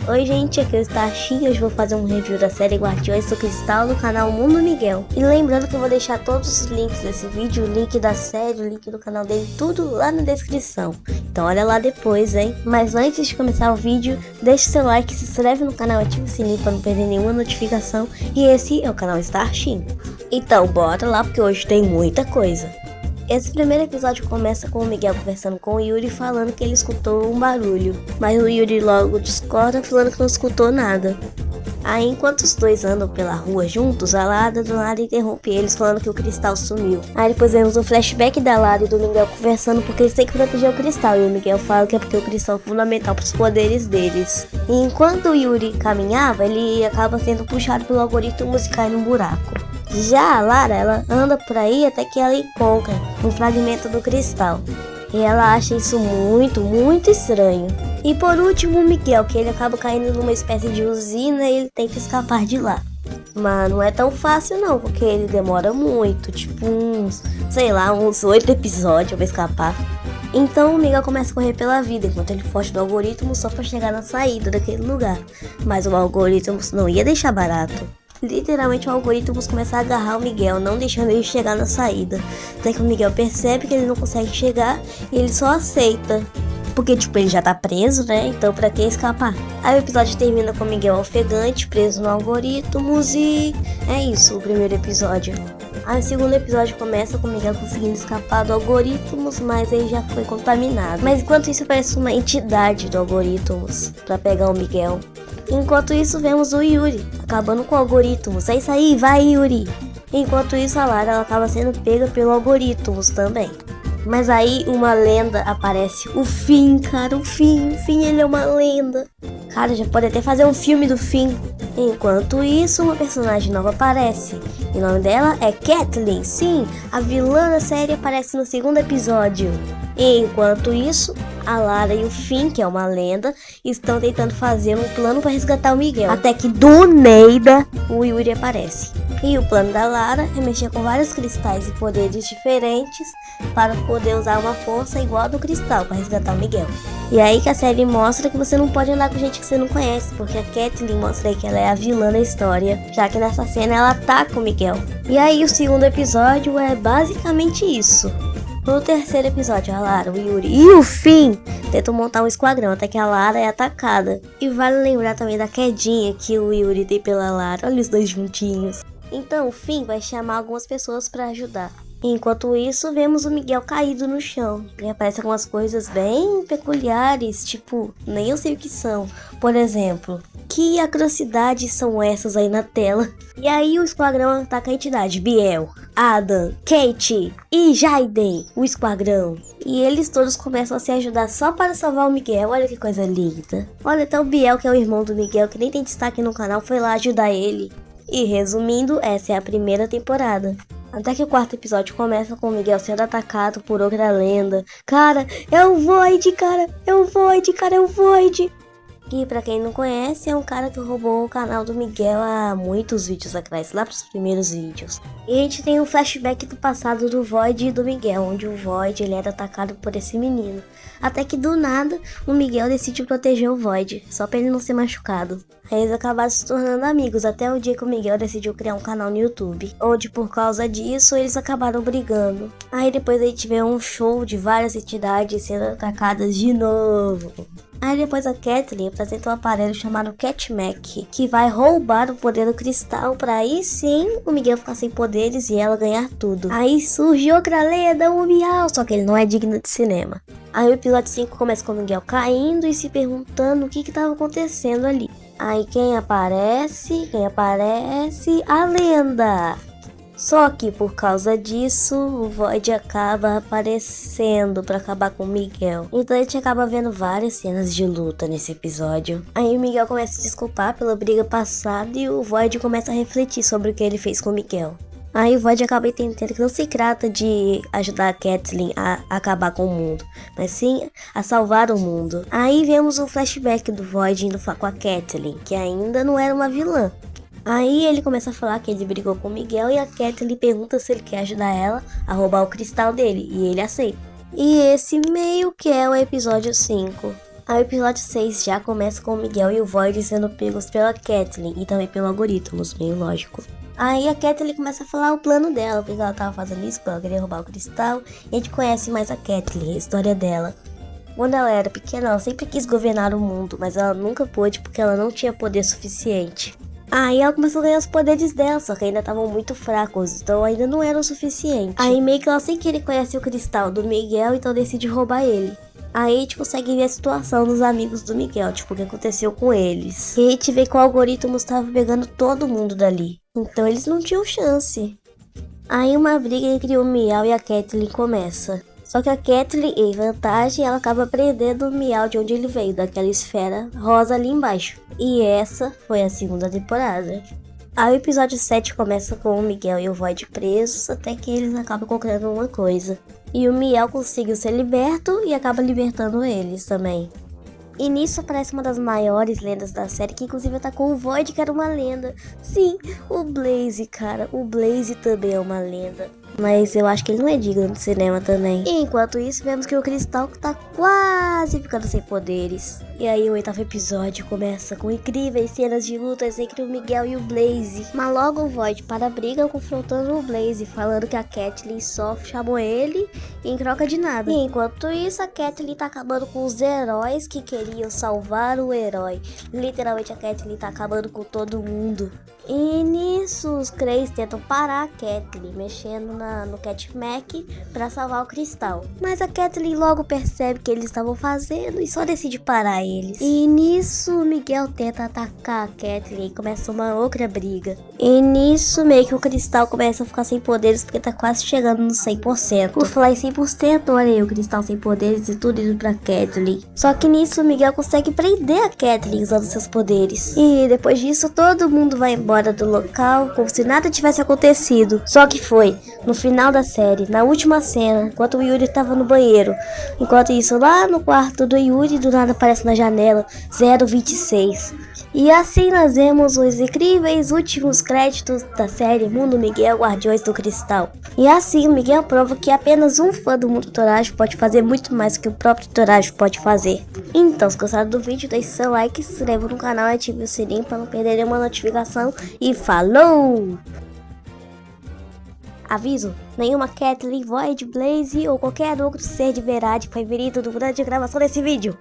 Oi gente, aqui é o Starchin. Hoje vou fazer um review da série Guardiões do Cristal no canal Mundo Miguel. E lembrando que eu vou deixar todos os links desse vídeo, o link da série, o link do canal dele, tudo lá na descrição. Então olha lá depois, hein? Mas antes de começar o vídeo, deixe seu like, se inscreve no canal, ativa o sininho para não perder nenhuma notificação. E esse é o canal Starchin. Então bora lá, porque hoje tem muita coisa. Esse primeiro episódio começa com o Miguel conversando com o Yuri, falando que ele escutou um barulho, mas o Yuri logo discorda, falando que não escutou nada. Aí, enquanto os dois andam pela rua juntos, a Lara do lado interrompe eles, falando que o cristal sumiu. Aí depois vemos um flashback da Lara e do Miguel conversando porque eles têm que proteger o cristal, e o Miguel fala que é porque o cristal é fundamental para os poderes deles. E enquanto o Yuri caminhava, ele acaba sendo puxado pelo algoritmo e cai num buraco. Já a Lara, ela anda por aí até que ela encontra um fragmento do cristal. E ela acha isso muito estranho. E por último o Miguel, que ele acaba caindo numa espécie de usina e ele tenta escapar de lá. Mas não é tão fácil não, porque ele demora muito, tipo uns 8 episódios pra escapar. Então o Miguel começa a correr pela vida, enquanto ele foge do algoritmo só pra chegar na saída daquele lugar. Mas o algoritmo não ia deixar barato. Literalmente o algoritmo começa a agarrar o Miguel, não deixando ele chegar na saída. Até que o Miguel percebe que ele não consegue chegar e ele só aceita. Porque ele já tá preso, né? Então pra que escapar? Aí o episódio termina com o Miguel ofegante, preso no algoritmo e... é isso, o primeiro episódio. Aí o segundo episódio começa com o Miguel conseguindo escapar do algoritmos, mas ele já foi contaminado. Mas enquanto isso aparece uma entidade do algoritmos pra pegar o Miguel. Enquanto isso vemos o Yuri acabando com o algoritmos. É isso aí, vai Yuri! Enquanto isso a Lara ela acaba sendo pega pelo algoritmos também. Mas aí uma lenda aparece. O Finn, cara, o Finn, ele é uma lenda. Cara, já pode até fazer um filme do Finn. Enquanto isso, uma personagem nova aparece. E o nome dela é Catelyn. Sim, a vilã da série aparece no segundo episódio. Enquanto isso, a Lara e o Finn, que é uma lenda, estão tentando fazer um plano para resgatar o Miguel. Até que do nada, o Yuri aparece. E o plano da Lara é mexer com vários cristais e poderes diferentes para poder usar uma força igual a do cristal para resgatar o Miguel. E aí que a série mostra que você não pode andar com gente que você não conhece, porque a Catelyn mostra aí que ela é a vilã da história, já que nessa cena ela ataca o Miguel. E aí o segundo episódio é basicamente isso. No terceiro episódio, a Lara, o Yuri e o Finn tentam montar um esquadrão até que a Lara é atacada. E vale lembrar também da quedinha que o Yuri tem pela Lara, olha os dois juntinhos. Então o Finn vai chamar algumas pessoas para ajudar. Enquanto isso, vemos o Miguel caído no chão. E aparecem algumas coisas bem peculiares, tipo, nem eu sei o que são. Por exemplo, que atrocidades são essas aí na tela? E aí o esquadrão ataca a entidade Biel, Adam, Kate e Jaiden, o esquadrão. E eles todos começam a se ajudar só para salvar o Miguel. Olha que coisa linda. Olha, até o Biel, que é o irmão do Miguel, que nem tem destaque no canal, foi lá ajudar ele. E resumindo, essa é a primeira temporada. Até que o quarto episódio começa com o Miguel sendo atacado por outra lenda. Cara, é o Void, cara! É o Void, cara, é o Void! E pra quem não conhece, é um cara que roubou o canal do Miguel há muitos vídeos atrás, lá pros primeiros vídeos. E a gente tem um flashback do passado do Void e do Miguel, onde o Void ele era atacado por esse menino. Até que do nada, o Miguel decide proteger o Void, só pra ele não ser machucado. Aí eles acabaram se tornando amigos, até o dia que o Miguel decidiu criar um canal no YouTube, onde por causa disso eles acabaram brigando. Aí depois a gente vê um show de várias entidades sendo atacadas de novo. Aí depois a Catelyn apresenta um aparelho chamado Catmac, que vai roubar o poder do cristal para aí sim o Miguel ficar sem poderes e ela ganhar tudo. Aí surge outra lenda, o Miau, só que ele não é digno de cinema. Aí o episódio 5 começa com o Miguel caindo e se perguntando o que estava acontecendo ali. Aí quem aparece? A lenda! Só que por causa disso, o Void acaba aparecendo pra acabar com o Miguel. Então a gente acaba vendo várias cenas de luta nesse episódio. Aí o Miguel começa a se desculpar pela briga passada e o Void começa a refletir sobre o que ele fez com o Miguel. Aí o Void acaba entendendo que não se trata de ajudar a Catelyn a acabar com o mundo, mas sim a salvar o mundo. Aí vemos um flashback do Void indo falar com a Catelyn, que ainda não era uma vilã. Aí ele começa a falar que ele brigou com o Miguel e a Catelyn pergunta se ele quer ajudar ela a roubar o cristal dele, e ele aceita. E esse meio que é o episódio 5. Aí o episódio 6 já começa com o Miguel e o Void sendo pegos pela Kathleen e também pelo Algoritmos, meio lógico. Aí a Kathleen começa a falar o plano dela, porque ela tava fazendo isso, porque ela queria roubar o cristal. E a gente conhece mais a Kathleen, a história dela. Quando ela era pequena, ela sempre quis governar o mundo, mas ela nunca pôde porque ela não tinha poder suficiente. Aí ela começou a ganhar os poderes dela, só que ainda estavam muito fracos, então ainda não era o suficiente. Aí meio que ela sem querer conhece o cristal do Miguel, então decide roubar ele. Aí a gente consegue ver a situação dos amigos do Miguel, tipo, o que aconteceu com eles. E a gente vê que o algoritmo estava pegando todo mundo dali. Então eles não tinham chance. Aí uma briga entre o Miau e a Kathleen começa. Só que a Kathleen, em vantagem, ela acaba prendendo o Miau de onde ele veio, daquela esfera rosa ali embaixo. E essa foi a segunda temporada. Aí o episódio 7 começa com o Miguel e o Void presos, até que eles acabam concretando uma coisa. E o Miau conseguiu ser liberto e acaba libertando eles também. E nisso aparece uma das maiores lendas da série, que inclusive atacou o Void, que era uma lenda. Sim, o Blaze, cara, o Blaze também é uma lenda. Mas eu acho que ele não é digno de cinema também. E enquanto isso, vemos que o Cristal tá quase ficando sem poderes. E aí o 8º episódio começa com incríveis cenas de lutas entre o Miguel e o Blaze. Mas logo o Void para a briga confrontando o Blaze, falando que a Kathleen só chamou ele em troca de nada. E enquanto isso, a Kathleen tá acabando com os heróis que queriam salvar o herói. Literalmente a Kathleen tá acabando com todo mundo. E nisso os Krays tentam parar a Kathleen, mexendo no Cat Mac pra salvar o cristal. Mas a Kathleen logo percebe o que eles estavam fazendo e só decide parar eles. E nisso o Miguel tenta atacar a Kathleen e começa uma outra briga. E nisso meio que o cristal começa a ficar sem poderes porque tá quase chegando no 100%. Por falar em 100%, olha aí o cristal sem poderes e tudo indo pra Kathleen. Só que nisso o Miguel consegue prender a Kathleen usando seus poderes. E depois disso todo mundo vai embora do local como se nada tivesse acontecido. Só que foi no final da série, na última cena, enquanto o Yuri tava no banheiro. Enquanto isso, lá no quarto do Yuri, do nada aparece na janela 026. E assim nós vemos os incríveis últimos créditos da série Mundo Miguel Guardiões do Cristal. E assim o Miguel prova que apenas um fã do Mundo Torajo pode fazer muito mais do que o próprio Torajo pode fazer. Então, se gostaram do vídeo, deixe seu like, se inscreva no canal e ative o sininho para não perder nenhuma notificação. E falou! Aviso, nenhuma Kathleen, Void, Blaze ou qualquer outro ser de verdade foi ferido durante a gravação desse vídeo.